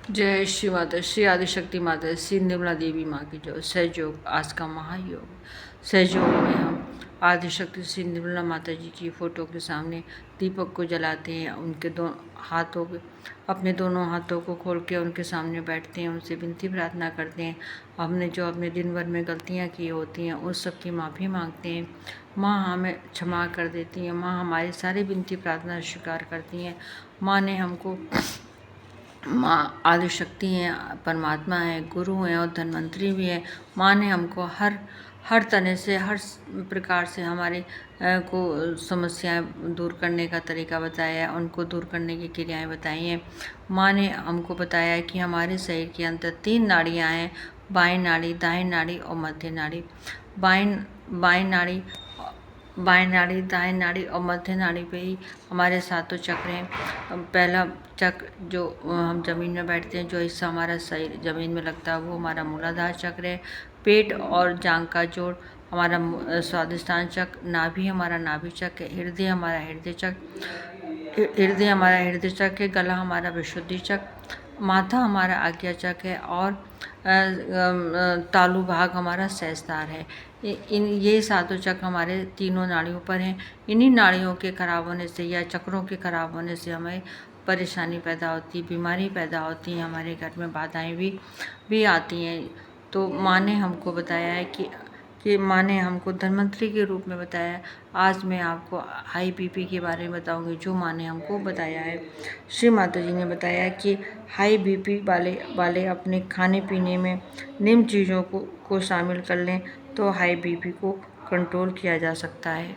जय श्री माता श्री आदिशक्ति माता श्री निर्मला देवी माँ की जय। सहयोग आज का महायोग। सहयोग में हम आदिशक्ति श्री निर्मला माता जी की फ़ोटो के सामने दीपक को जलाते हैं। उनके अपने दोनों हाथों को खोल के उनके सामने बैठते हैं, उनसे विनती प्रार्थना करते हैं। हमने जो अपने दिन भर में गलतियाँ की होती हैं उस सब की माफ़ी मांगते हैं। माँ हमें क्षमा कर देती हैं। माँ हमारी सारी विनती प्रार्थना स्वीकार करती हैं। माँ आदिशक्ति हैं, परमात्मा है, गुरु हैं और धन्वंतरी भी है। माँ ने हमको हर तरह से, हर प्रकार से हमारे को समस्याएं दूर करने का तरीका बताया है, उनको दूर करने की क्रियाएं बताई हैं। माँ ने हमको बताया है कि हमारे शरीर के अंदर 3 नाड़ियाँ हैं, बाएं नाड़ी, दाएं नाड़ी और मध्य नाड़ी। बाएं नाड़ी, दाएं नाड़ी और मध्य नाड़ी पे ही हमारे सातों चक्र हैं। पहला चक्र जो हम जमीन में बैठते हैं, जो हिस्सा हमारा शरीर जमीन में लगता है वो हमारा मूलाधार चक्र है। पेट और जांघ का जोड़ हमारा स्वादिष्टान चक्र। नाभि हमारा नाभि चक्र है। हृदय हमारा हृदय चक्र है। गला हमारा विशुद्धि चक्र। माथा हमारा आज्ञा चक्र है और तालु भाग हमारा सहस्त्रार है। ये सातों चक्र हमारे तीनों नाड़ियों पर हैं। इन्हीं नाड़ियों के खराब होने से या चक्रों के खराब होने से हमें परेशानी पैदा होती है, बीमारी पैदा होती है, हमारे घर में बाधाएं भी आती हैं। तो माँ ने हमको बताया है कि माँ ने हमको धन्वंतरी के रूप में बताया है। आज मैं आपको हाई बीपी के बारे में बताऊंगी, जो माँ ने हमको बताया है। श्री माता जी ने बताया कि हाई बीपी वाले अपने खाने पीने में निम्न चीज़ों को शामिल कर लें तो हाई बीपी को कंट्रोल किया जा सकता है।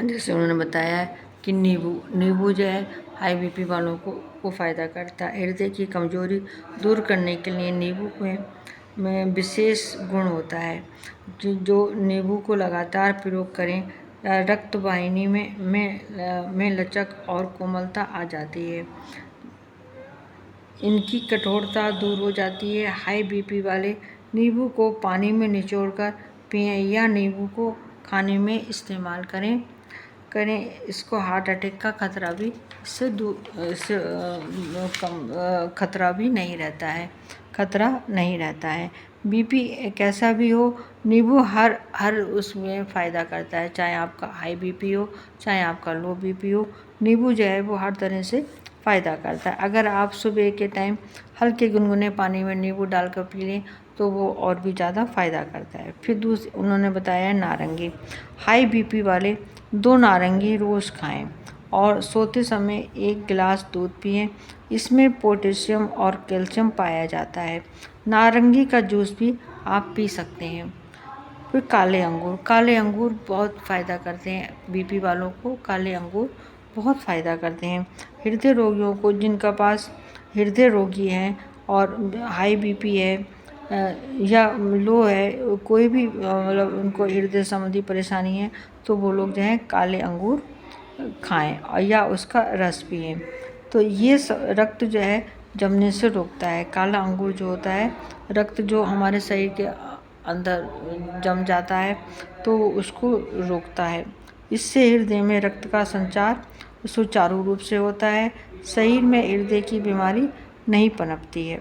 जैसे उन्होंने बताया है कि नींबू जो है हाई बीपी वालों को फ़ायदा करता है। हृदय की कमजोरी दूर करने के लिए नींबू में विशेष गुण होता है। जो नींबू को लगातार प्रयोग करें, रक्त वाहिनी में लचक और कोमलता आ जाती है। इनकी कठोरता दूर हो जाती है। हाई बीपी वाले नींबू को पानी में निचोड़कर पिएं या नींबू को खाने में इस्तेमाल करें। इसको हार्ट अटैक का खतरा भी खतरा नहीं रहता है। बीपी कैसा भी हो, नींबू हर उसमें फ़ायदा करता है। चाहे आपका हाई बीपी हो, चाहे आपका लो बीपी हो, नींबू जो है वो हर तरह से फ़ायदा करता है। अगर आप सुबह के टाइम हल्के गुनगुने पानी में नींबू डालकर पी लें तो वो और भी ज़्यादा फ़ायदा करता है। फिर उन्होंने बताया है नारंगी। हाई बीपी वाले 2 नारंगी रोज़ खाएं और सोते समय 1 गिलास दूध पिएं। इसमें पोटेशियम और कैल्शियम पाया जाता है। नारंगी का जूस भी आप पी सकते हैं। फिर काले अंगूर बहुत फ़ायदा करते हैं। बीपी वालों को काले अंगूर बहुत फ़ायदा करते हैं। हृदय रोगियों को, जिनका पास हृदय रोगी हैं और हाई बीपी है या लो है, कोई भी मतलब उनको हृदय संबंधी परेशानी है, तो वो लोग जो है काले अंगूर खाएं और या उसका रस पिएं। तो ये रक्त जो है जमने से रोकता है। काला अंगूर जो होता है, रक्त जो हमारे शरीर के अंदर जम जाता है तो उसको रोकता है। इससे हृदय में रक्त का संचार सुचारू रूप से होता है। शरीर में हृदय की बीमारी नहीं पनपती है।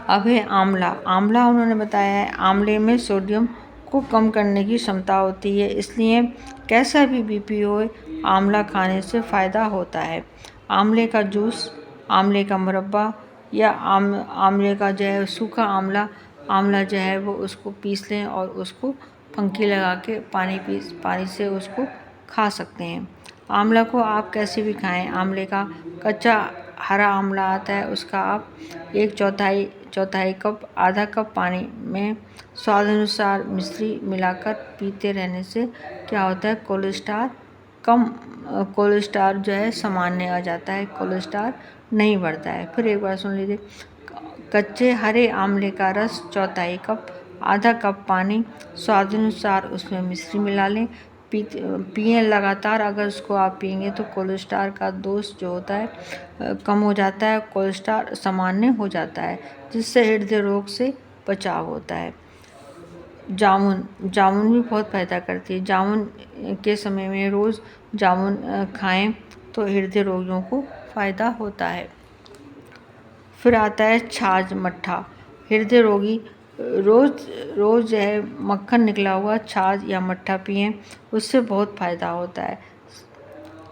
अब है आंवला उन्होंने बताया है, आंवले में सोडियम को कम करने की क्षमता होती है, इसलिए कैसा भी बीपी हो, आंवला खाने से फ़ायदा होता है। आंवले का जूस, आंवले का मुरब्बा या आंवले का जो है सूखा आंवला जो है वो उसको पीस लें और उसको फंकी लगा के पानी से उसको खा सकते हैं। आंवला को आप कैसे भी खाएं। आंवले का कच्चा हरा आंवला आता है, उसका आप 1/4 कप, आधा कप पानी में स्वाद अनुसार मिश्री मिलाकर पीते रहने से क्या होता है, कोलेस्ट्रॉल जो है सामान्य आ जाता है, कोलेस्ट्रॉल नहीं बढ़ता है। फिर एक बार सुन लीजिए, कच्चे हरे आंवले का रस 1/4 कप, आधा कप पानी, स्वाद अनुसार उसमें मिश्री मिला लें, पिए लगातार। अगर उसको आप पिएंगे तो कोलेस्ट्रॉल का दोष जो होता है कम हो जाता है, कोलेस्ट्रॉल सामान्य हो जाता है, जिससे हृदय रोग से बचाव होता है। जामुन भी बहुत फ़ायदा करती है। जामुन के समय में रोज़ जामुन खाएं तो हृदय रोगियों को फ़ायदा होता है। फिर आता है छाछ मट्ठा। हृदय रोगी रोज़ रोज़ जो है मक्खन निकला हुआ छाछ या मट्ठा पिएं, उससे बहुत फ़ायदा होता है।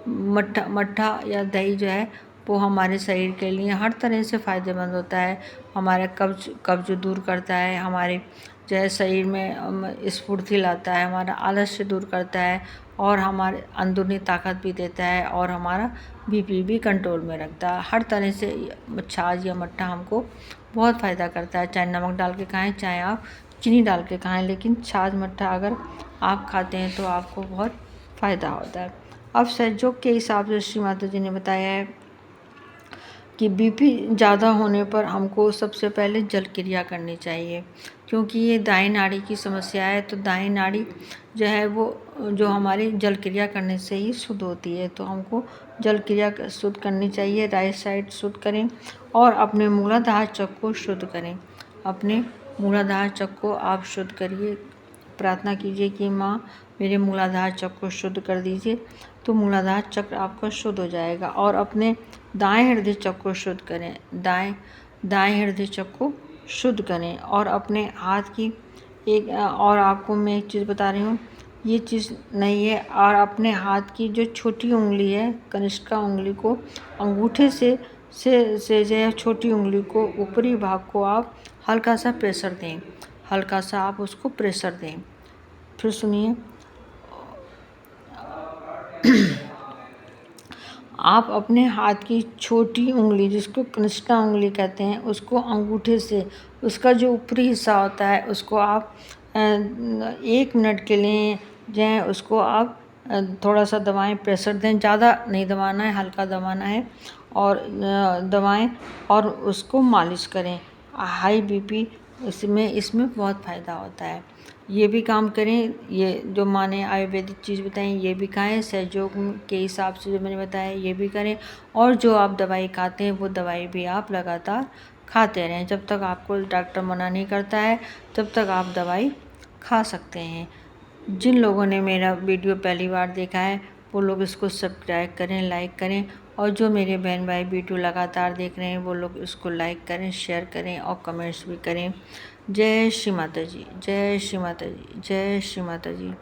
मट्ठा मट्ठा या दही जो है वो हमारे शरीर के लिए हर तरह से फ़ायदेमंद होता है। हमारा कब्ज़ दूर करता है, हमारे जो है शरीर में स्फूर्ति लाता है, हमारा आलस्य दूर करता है और हमारे अंदरूनी ताकत भी देता है और हमारा बीपी भी कंट्रोल में रखता है। हर तरह से छाछ या मट्ठा हमको बहुत फ़ायदा करता है। चाहे नमक डाल के खाएं, चाहे आप चीनी डाल के खाएं, लेकिन छाछ मट्ठा अगर आप खाते हैं तो आपको बहुत फ़ायदा होता है। अब सहयोग के हिसाब से श्री माता जी ने बताया है कि बीपी ज़्यादा होने पर हमको सबसे पहले जल क्रिया करनी चाहिए, क्योंकि ये दाएं नाड़ी की समस्या है। तो दाएं नाड़ी जो है वो जो हमारी जल क्रिया करने से ही शुद्ध होती है, तो हमको जल क्रिया शुद्ध करनी चाहिए। राइट साइड शुद्ध करें और अपने मूलाधार चक्र को शुद्ध करें। अपने मूलाधार चक्र को आप शुद्ध करिए। प्रार्थना कीजिए कि माँ मेरे मूलाधार चक्र को शुद्ध कर दीजिए, तो मूलाधार चक्र आपका शुद्ध हो जाएगा। और अपने दाएं हृदय चक्र को शुद्ध करें। दाएं हृदय चक्र को शुद्ध करें और अपने हाथ की और आपको मैं एक चीज़ बता रही हूँ, ये चीज़ नहीं है। और अपने हाथ की जो छोटी उंगली है, कनिष्ठा उंगली को अंगूठे से जो है छोटी उंगली को ऊपरी भाग को आप हल्का सा प्रेशर दें, हल्का सा आप उसको प्रेशर दें। फिर सुनिए, आप अपने हाथ की छोटी उंगली जिसको कनिष्ठा उंगली कहते हैं, उसको अंगूठे से उसका जो ऊपरी हिस्सा होता है उसको आप 1 मिनट के लिए जो है उसको आप थोड़ा सा दबाएं, प्रेशर दें। ज़्यादा नहीं दबाना है, हल्का दबाना है और दबाएं और उसको मालिश करें। हाई बीपी इसमें बहुत फ़ायदा होता है। ये भी काम करें। ये जो माँ ने आयुर्वेदिक चीज़ बताई ये भी खाएं, सहयोग के हिसाब से जो मैंने बताया ये भी करें। और जो आप दवाई खाते हैं वो दवाई भी आप लगातार खाते रहें। जब तक आपको डॉक्टर मना नहीं करता है तब तक आप दवाई खा सकते हैं। जिन लोगों ने मेरा वीडियो पहली बार देखा है वो लोग इसको सब्सक्राइब करें, लाइक करें। और जो मेरे बहन भाई वीडियो लगातार देख रहे हैं वो लोग इसको लाइक करें, शेयर करें और कमेंट्स भी करें। जय श्री माता जी, जय श्री माता जी, जय श्री माता जी।